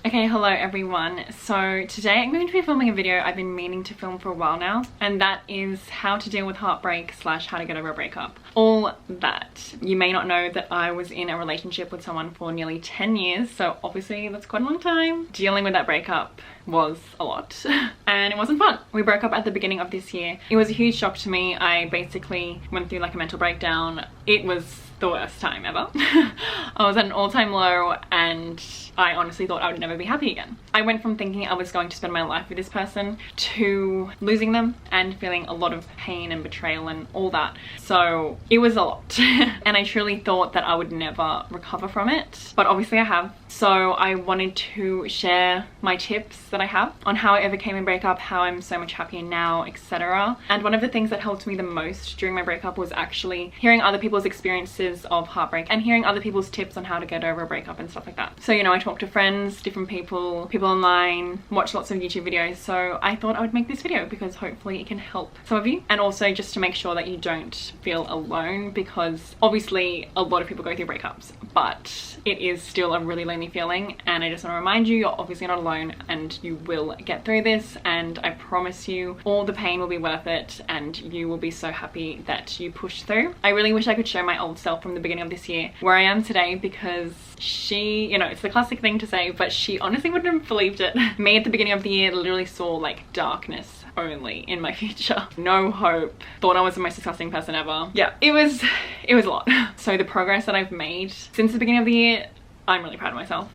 Okay, hello everyone. So today I'm going to be filming a video I've been meaning to film for a while now, and that is how to deal with heartbreak / how to get over a breakup. All that. You may not know that I was in a relationship with someone for nearly 10 years, so obviously that's quite a long time. Dealing with that breakup was a lot and it wasn't fun. We broke up at the beginning of this year. It was a huge shock to me. I basically went through like a mental breakdown. It was the worst time ever. I was at an all-time low and I honestly thought I would never be happy again. I went from thinking I was going to spend my life with this person to losing them and feeling a lot of pain and betrayal and all that. So it was a lot and I truly thought that I would never recover from it, but obviously I have. So I wanted to share my tips that I have on how I overcame a breakup, how I'm so much happier now, etc. And one of the things that helped me the most during my breakup was actually hearing other people's experiences of heartbreak and hearing other people's tips on how to get over a breakup and stuff like that. So, you know, I talked to friends, different people online, watched lots of YouTube videos. So I thought I would make this video because hopefully it can help some of you, and also just to make sure that you don't feel alone, because obviously a lot of people go through breakups, but it is still a really lonely feeling. And I just want to remind you, you're obviously not alone and you will get through this, and I promise you all the pain will be worth it and you will be so happy that you pushed through. I really wish I could show my old self from the beginning of this year where I am today, because she, you know, it's the classic thing to say, but she honestly wouldn't have believed it. Me at the beginning of the year literally saw like darkness only in my future, no hope, thought I was the most disgusting person ever. Yeah, it was a lot. So the progress that I've made since the beginning of the year, I'm really proud of myself.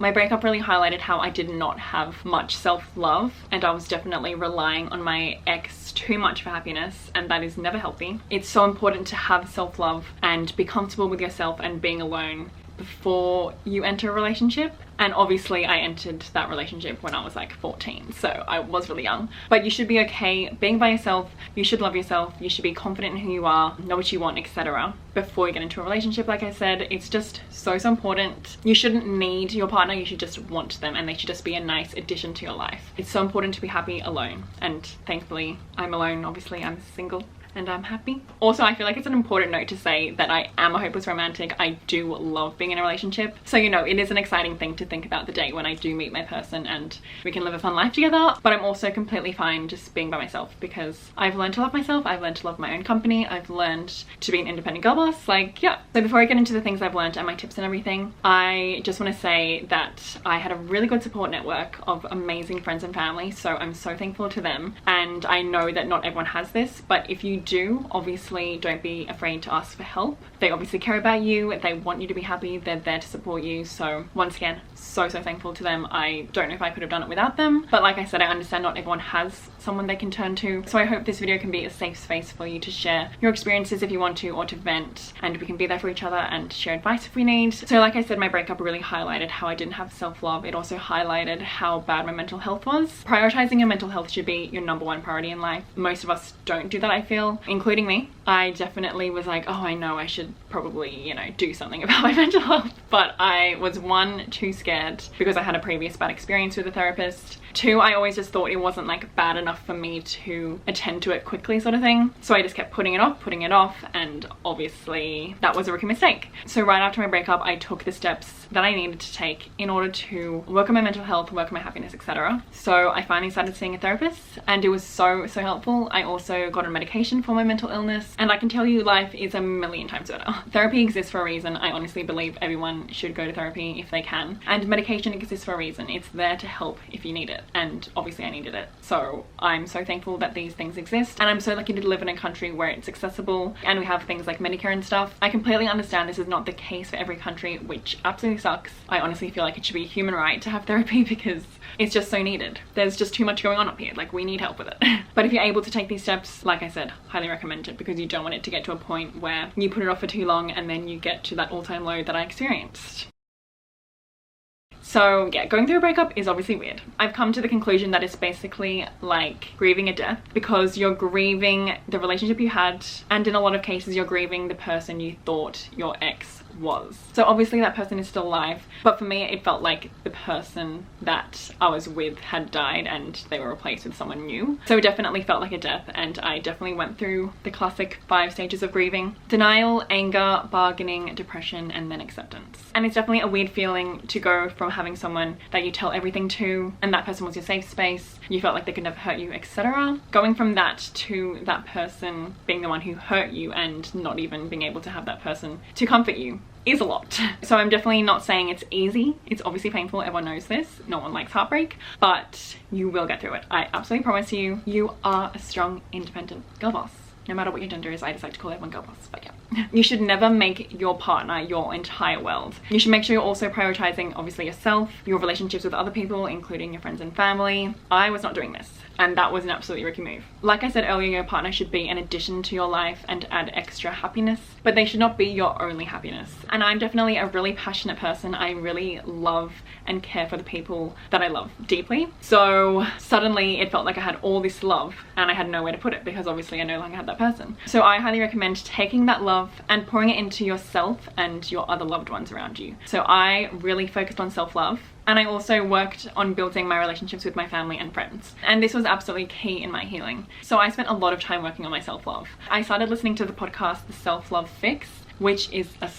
My breakup really highlighted how I did not have much self-love, and I was definitely relying on my ex too much for happiness, and that is never healthy. It's so important to have self-love and be comfortable with yourself and being alone before you enter a relationship. And obviously I entered that relationship when I was like 14, so I was really young. But you should be okay being by yourself, you should love yourself, you should be confident in who you are, know what you want, etc. before you get into a relationship. Like I said, it's just so important. You shouldn't need your partner, you should just want them, and they should just be a nice addition to your life. It's so important to be happy alone, and thankfully I'm alone. Obviously I'm single and I'm happy. Also, I feel like it's an important note to say that I am a hopeless romantic. I do love being in a relationship. So, you know, it is an exciting thing to think about the day when I do meet my person and we can live a fun life together. But I'm also completely fine just being by myself, because I've learned to love myself. I've learned to love my own company. I've learned to be an independent girl boss. Like, yeah. So before I get into the things I've learned and my tips and everything, I just want to say that I had a really good support network of amazing friends and family. So I'm so thankful to them. And I know that not everyone has this, but if you do, obviously don't be afraid to ask for help. They obviously care about you, they want you to be happy, they're there to support you. So once again, so thankful to them. I don't know if I could have done it without them, but like I said, I understand not everyone has someone they can turn to. So I hope this video can be a safe space for you to share your experiences if you want to, or to vent, and we can be there for each other and share advice if we need. So like I said, my breakup really highlighted how I didn't have self-love. It also highlighted how bad my mental health was. Prioritizing your mental health should be your #1 priority in life. Most of us don't do that, I feel, including me. I definitely was like, oh, I know I should probably, you know, do something about my mental health. But I was 1, too scared because I had a previous bad experience with a therapist. 2, I always just thought it wasn't like bad enough for me to attend to it quickly, sort of thing. So I just kept putting it off, and obviously that was a rookie mistake. So right after my breakup, I took the steps that I needed to take in order to work on my mental health, work on my happiness, etc. So I finally started seeing a therapist, and it was so helpful. I also got on medication for my mental illness, and I can tell you life is a million times better. Therapy exists for a reason. I honestly believe everyone should go to therapy if they can, and medication exists for a reason. It's there to help if you need it, and obviously I needed it. So I'm so thankful that these things exist, and I'm so lucky to live in a country where it's accessible and we have things like Medicare and stuff. I completely understand this is not the case for every country, which absolutely sucks. I honestly feel like it should be a human right to have therapy because it's just so needed. There's just too much going on up here. Like, we need help with it. But if you're able to take these steps, like I said, highly recommend it, because you don't want it to get to a point where you put it off for too long and then you get to that all-time low that I experienced. So yeah, going through a breakup is obviously weird. I've come to the conclusion that it's basically like grieving a death, because you're grieving the relationship you had, and in a lot of cases you're grieving the person you thought your ex was. So obviously that person is still alive, but for me it felt like the person that I was with had died and they were replaced with someone new. So it definitely felt like a death, and I definitely went through the classic 5 stages of grieving: denial, anger, bargaining, depression, and then acceptance. And it's definitely a weird feeling to go from having someone that you tell everything to, and that person was your safe space, you felt like they could never hurt you, etc. Going from that to that person being the one who hurt you and not even being able to have that person to comfort you is a lot. So I'm definitely not saying it's easy. It's obviously painful, everyone knows this. No one likes heartbreak, but you will get through it. I absolutely promise you, you are a strong, independent girl boss. No matter what your gender is, I just like to call everyone girl boss, but yeah. You should never make your partner your entire world. You should make sure you're also prioritizing, obviously, yourself, your relationships with other people, including your friends and family. I was not doing this, and that was an absolutely rookie move. Like I said earlier, your partner should be an addition to your life and add extra happiness, but they should not be your only happiness. And I'm definitely a really passionate person. I really love and care for the people that I love deeply. So suddenly it felt like I had all this love and I had nowhere to put it, because obviously I no longer had that person. So I highly recommend taking that love and pouring it into yourself and your other loved ones around you. So I really focused on self-love, and I also worked on building my relationships with my family and friends. And this was absolutely key in my healing. So I spent a lot of time working on my self-love. I started listening to the podcast, The Self-Love Fix, which is a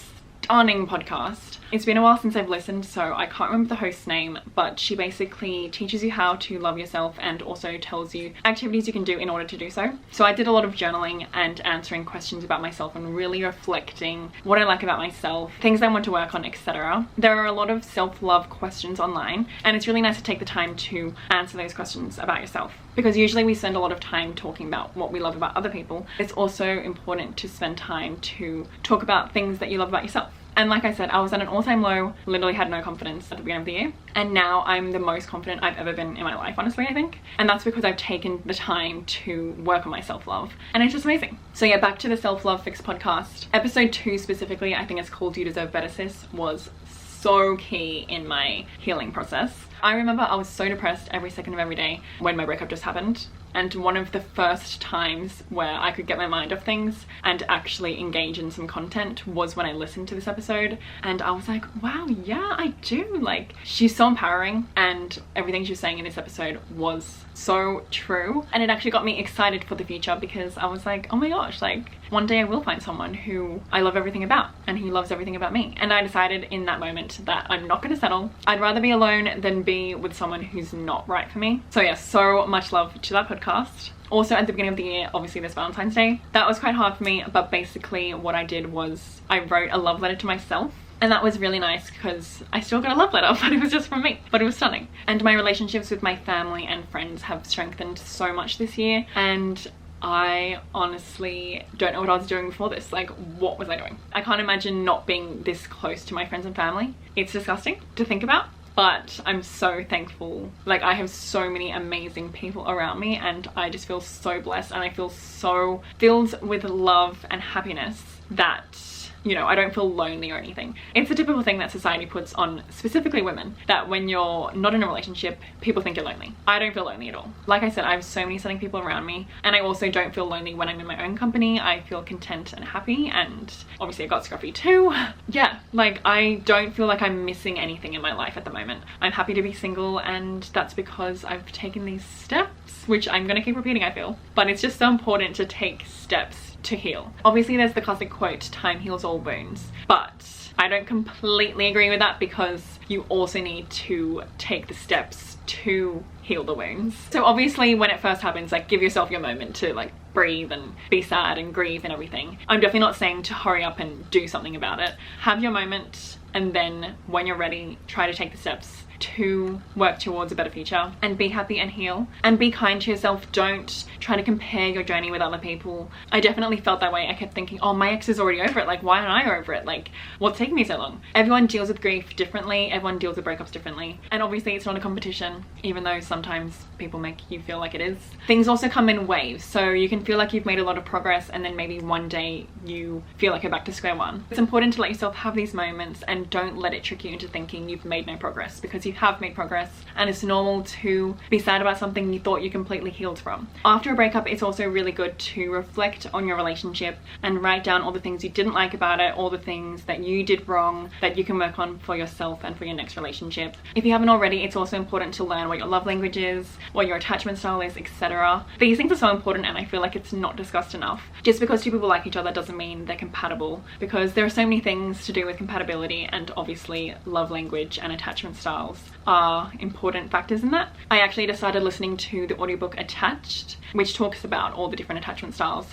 stunning podcast. It's been a while since I've listened, so I can't remember the host's name, but she basically teaches you how to love yourself and also tells you activities you can do in order to do so. So I did a lot of journaling and answering questions about myself and really reflecting what I like about myself, things I want to work on, etc. There are a lot of self-love questions online, and it's really nice to take the time to answer those questions about yourself, because usually we spend a lot of time talking about what we love about other people. It's also important to spend time to talk about things that you love about yourself. And like I said, I was at an all-time low, literally had no confidence at the beginning of the year. And now I'm the most confident I've ever been in my life, honestly, I think. And that's because I've taken the time to work on my self-love. And it's just amazing. So yeah, back to the Self-Love Fix podcast. Episode 2 specifically, I think it's called You Deserve Better, Sis, was so key in my healing process. I remember I was so depressed every second of every day when my breakup just happened. And one of the first times where I could get my mind off things and actually engage in some content was when I listened to this episode. And I was like, wow, yeah, I do. Like, she's so empowering, and everything she was saying in this episode was so true. And it actually got me excited for the future, because I was like, oh my gosh, like one day I will find someone who I love everything about and who loves everything about me. And I decided in that moment that I'm not gonna settle. I'd rather be alone than be with someone who's not right for me. So yeah, so much love to that podcast. Also at the beginning of the year, obviously there's Valentine's Day. That was quite hard for me, but basically what I did was I wrote a love letter to myself. And that was really nice, because I still got a love letter, but it was just from me. But it was stunning. And my relationships with my family and friends have strengthened so much this year. And I honestly don't know what I was doing before this. Like, what was I doing? I can't imagine not being this close to my friends and family. It's disgusting to think about. But I'm so thankful. Like, I have so many amazing people around me, and I just feel so blessed, and I feel so filled with love and happiness that, you know, I don't feel lonely or anything. It's a typical thing that society puts on specifically women, that when you're not in a relationship, people think you're lonely. I don't feel lonely at all. Like I said, I have so many stunning people around me, and I also don't feel lonely when I'm in my own company. I feel content and happy, and obviously I got scruffy too. Yeah, like I don't feel like I'm missing anything in my life at the moment. I'm happy to be single, and that's because I've taken these steps, which I'm gonna keep repeating, I feel. But it's just so important to take steps to heal. Obviously there's the classic quote, time heals all wounds, but I don't completely agree with that, because you also need to take the steps to heal the wounds. So obviously when it first happens, like, give yourself your moment to like breathe and be sad and grieve and everything. I'm definitely not saying to hurry up and do something about it. Have your moment, and then when you're ready, try to take the steps to work towards a better future and be happy and heal, and be kind to yourself. Don't try to compare your journey with other people. I definitely felt that way. I kept thinking, oh, my ex is already over it, like why aren't I over it, like what's taking me so long? Everyone deals with grief differently, everyone deals with breakups differently, and obviously it's not a competition, even though sometimes people make you feel like it is. Things also come in waves, so you can feel like you've made a lot of progress, and then maybe one day you feel like you're back to square one. It's important to let yourself have these moments and don't let it trick you into thinking you've made no progress, because because you have made progress, and it's normal to be sad about something you thought you completely healed from. After a breakup, it's also really good to reflect on your relationship and write down all the things you didn't like about it, all the things that you did wrong that you can work on for yourself and for your next relationship. If you haven't already, it's also important to learn what your love language is, what your attachment style is, etc. These things are so important, and I feel like it's not discussed enough. Just because two people like each other doesn't mean they're compatible, because there are so many things to do with compatibility, and obviously love language and attachment styles are important factors in that. I actually just started listening to the audiobook Attached, which talks about all the different attachment styles.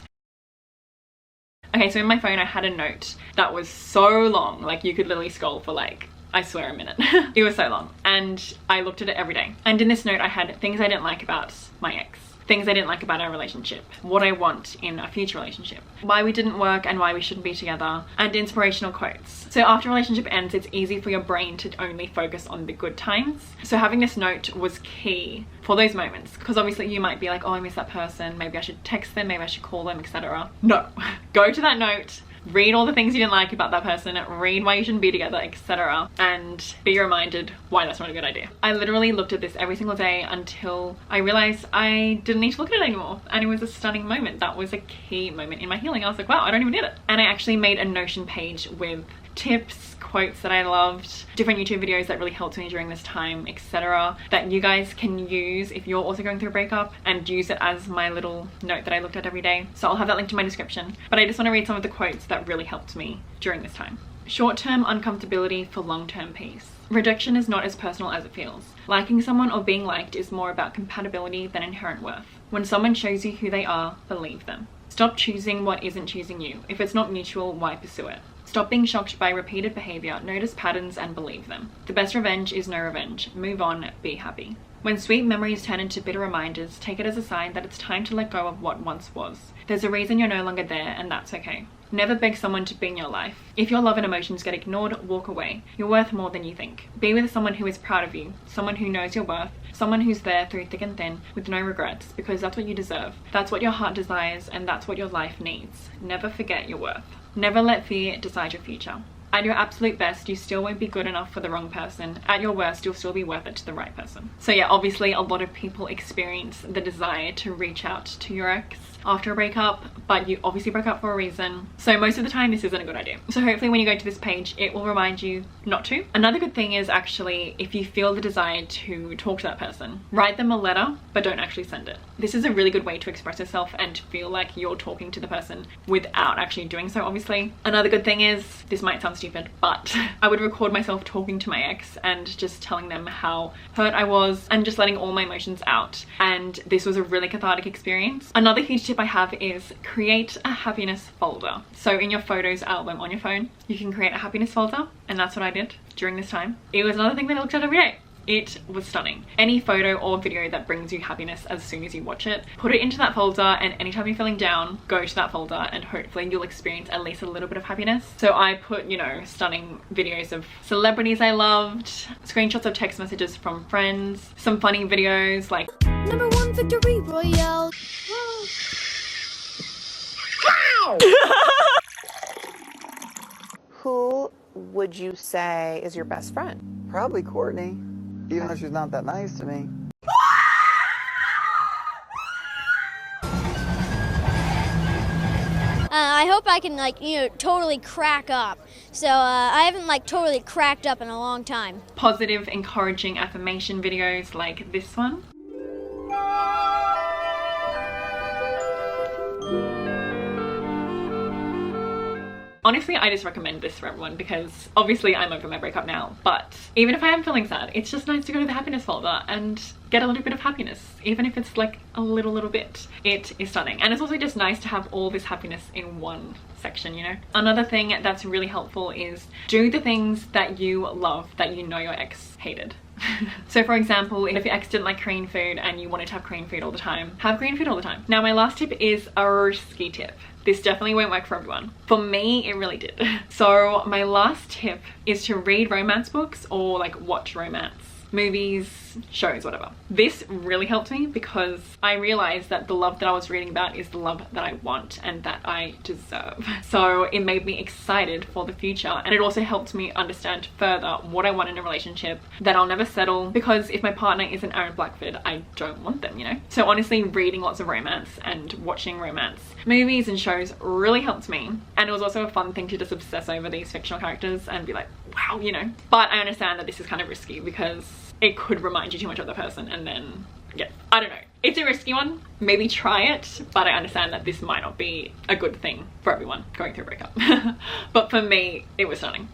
Okay, so in my phone I had a note that was so long, like you could literally scroll for like, I swear, a minute. It was so long, and I looked at it every day. And in this note I had things I didn't like about my ex, things I didn't like about our relationship, what I want in a future relationship, why we didn't work and why we shouldn't be together, and inspirational quotes. So after a relationship ends, it's easy for your brain to only focus on the good times. So having this note was key for those moments, because obviously you might be like, oh, I miss that person, maybe I should text them, maybe I should call them, etc. No, go to that note, read all the things you didn't like about that person, read why you shouldn't be together, etc. and be reminded why that's not a good idea. I literally looked at this every single day until I realized I didn't need to look at it anymore, and it was a stunning moment. That was a key moment in my healing. I was like, wow, I don't even need it. And I actually made a Notion page with tips, quotes that I loved, different YouTube videos that really helped me during this time, etc. that you guys can use if you're also going through a breakup, and use it as my little note that I looked at every day. So I'll have that linked in my description, but I just want to read some of the quotes that really helped me during this time. Short-term uncomfortability for long-term peace. Rejection is not as personal as it feels. Liking someone or being liked is more about compatibility than inherent worth. When someone shows you who they are, believe them. Stop choosing what isn't choosing you. If it's not mutual, why pursue it? Stop being shocked by repeated behavior, notice patterns and believe them. The best revenge is no revenge. Move on, be happy. When sweet memories turn into bitter reminders, take it as a sign that it's time to let go of what once was. There's a reason you're no longer there, and that's okay. Never beg someone to be in your life. If your love and emotions get ignored, walk away. You're worth more than you think. Be with someone who is proud of you, someone who knows your worth, someone who's there through thick and thin with no regrets, because that's what you deserve. That's what your heart desires, and that's what your life needs. Never forget your worth. Never let fear decide your future. At your absolute best, you still won't be good enough for the wrong person. At your worst, you'll still be worth it to the right person. So yeah, obviously a lot of people experience the desire to reach out to your ex after a breakup, but you obviously broke up for a reason. So most of the time this isn't a good idea. So hopefully when you go to this page, it will remind you not to. Another good thing is actually, if you feel the desire to talk to that person, write them a letter, but don't actually send it. This is a really good way to express yourself and to feel like you're talking to the person without actually doing so, obviously. Another good thing is, this might sound stupid, but I would record myself talking to my ex and just telling them how hurt I was and just letting all my emotions out. And this was a really cathartic experience. Another huge tip I have is create a happiness folder. So in your photos album on your phone, you can create a happiness folder, and that's what I did during this time. It was another thing that I looked at every day. It was stunning. Any photo or video that brings you happiness as soon as you watch it, put it into that folder, and anytime you're feeling down, go to that folder and hopefully you'll experience at least a little bit of happiness. So I put, you know, stunning videos of celebrities I loved, screenshots of text messages from friends, some funny videos like #1 victory royale. Who would you say is your best friend? Probably Courtney, even though she's not that nice to me. I hope I can, like, you know, totally crack up. So I haven't, like, totally cracked up in a long time. positive, encouraging affirmation videos like this one. Honestly, I just recommend this for everyone because obviously I'm over my breakup now, but even if I am feeling sad, it's just nice to go to the happiness folder and get a little bit of happiness, even if it's like a little bit. It is stunning, and it's also just nice to have all this happiness in one section, you know? Another thing that's really helpful is do the things that you love that you know your ex hated. So for example, if your ex didn't like Korean food and you wanted to have Korean food all the time, have Korean food all the time. Now my last tip is a risky tip. This definitely won't work for everyone. For me, it really did. So my last tip is to read romance books or like watch romance movies, shows, whatever. This really helped me because I realized that the love that I was reading about is the love that I want and that I deserve. So it made me excited for the future, and it also helped me understand further what I want in a relationship, that I'll never settle, because if my partner isn't Aaron Blackford, I don't want them, you know? So honestly, reading lots of romance and watching romance movies and shows really helped me, and it was also a fun thing to just obsess over these fictional characters and be like, wow, you know. But I understand that this is kind of risky because it could remind you too much of the person, and then yeah, I don't know, it's a risky one. Maybe try it, but I understand that this might not be a good thing for everyone going through a breakup. But for me, it was stunning.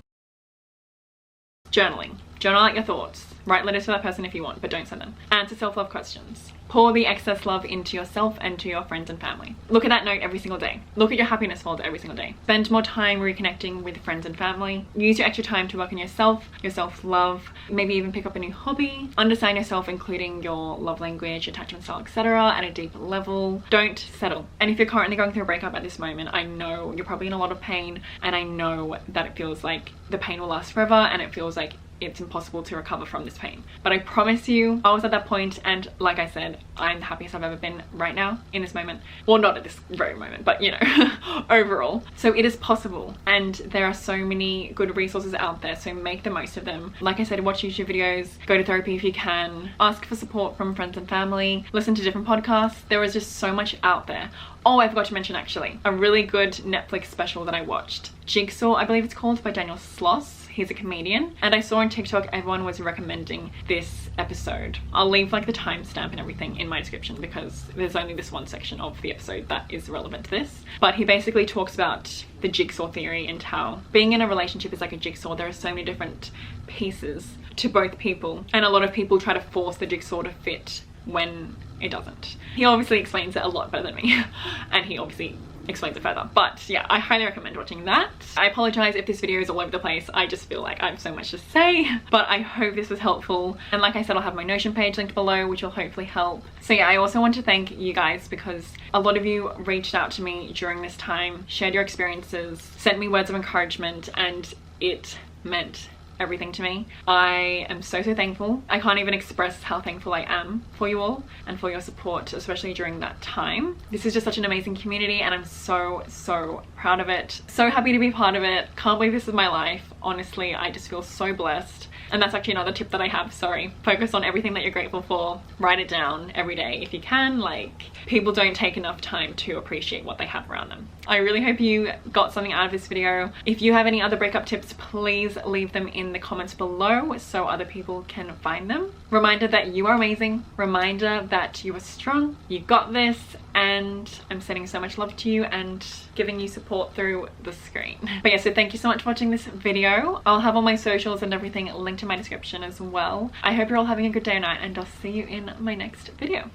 Journaling. Journal out your thoughts. Write letters to that person if you want, but don't send them. Answer self-love questions. Pour the excess love into yourself and to your friends and family. Look at that note every single day. Look at your happiness folder every single day. Spend more time reconnecting with friends and family. Use your extra time to work on yourself, your self-love, maybe even pick up a new hobby. Understand yourself, including your love language, attachment style, etc. at a deeper level. Don't settle. And if you're currently going through a breakup at this moment, I know you're probably in a lot of pain, and I know that it feels like the pain will last forever, and it feels like it's impossible to recover from this pain. But I promise you, I was at that point, and like I said, I'm the happiest I've ever been right now in this moment. Well, not at this very moment, but you know, overall. So it is possible, and there are so many good resources out there, so make the most of them. Like I said, watch YouTube videos, go to therapy if you can, ask for support from friends and family, listen to different podcasts. There is just so much out there. Oh, I forgot to mention actually, a really good Netflix special that I watched. Jigsaw, I believe it's called, by Daniel Sloss. He's a comedian, and I saw on TikTok everyone was recommending this episode. I'll leave like the timestamp and everything in my description because there's only this one section of the episode that is relevant to this. But he basically talks about the jigsaw theory and how being in a relationship is like a jigsaw. There are so many different pieces to both people, and a lot of people try to force the jigsaw to fit when it doesn't. He obviously explains it a lot better than me, and he obviously explains it further. But yeah, I highly recommend watching that. I apologize if this video is all over the place. I just feel like I have so much to say, but I hope this was helpful. And like I said, I'll have my Notion page linked below, which will hopefully help. So yeah, I also want to thank you guys because a lot of you reached out to me during this time, shared your experiences, sent me words of encouragement, and it meant everything to me. I am so thankful. I can't even express how thankful I am for you all and for your support, especially during that time. This is just such an amazing community, and I'm so proud of it. So happy to be part of it. Can't believe this is my life. Honestly, I just feel so blessed. And that's actually another tip that I have, sorry. Focus on everything that you're grateful for. Write it down every day if you can. Like, people don't take enough time to appreciate what they have around them. I really hope you got something out of this video. If you have any other breakup tips, please leave them in the comments below so other people can find them. Reminder that you are amazing. Reminder that you are strong. You got this. And I'm sending so much love to you and giving you support through the screen. But yeah, so thank you so much for watching this video. I'll have all my socials and everything linked in my description as well. I hope you're all having a good day or night, and I'll see you in my next video.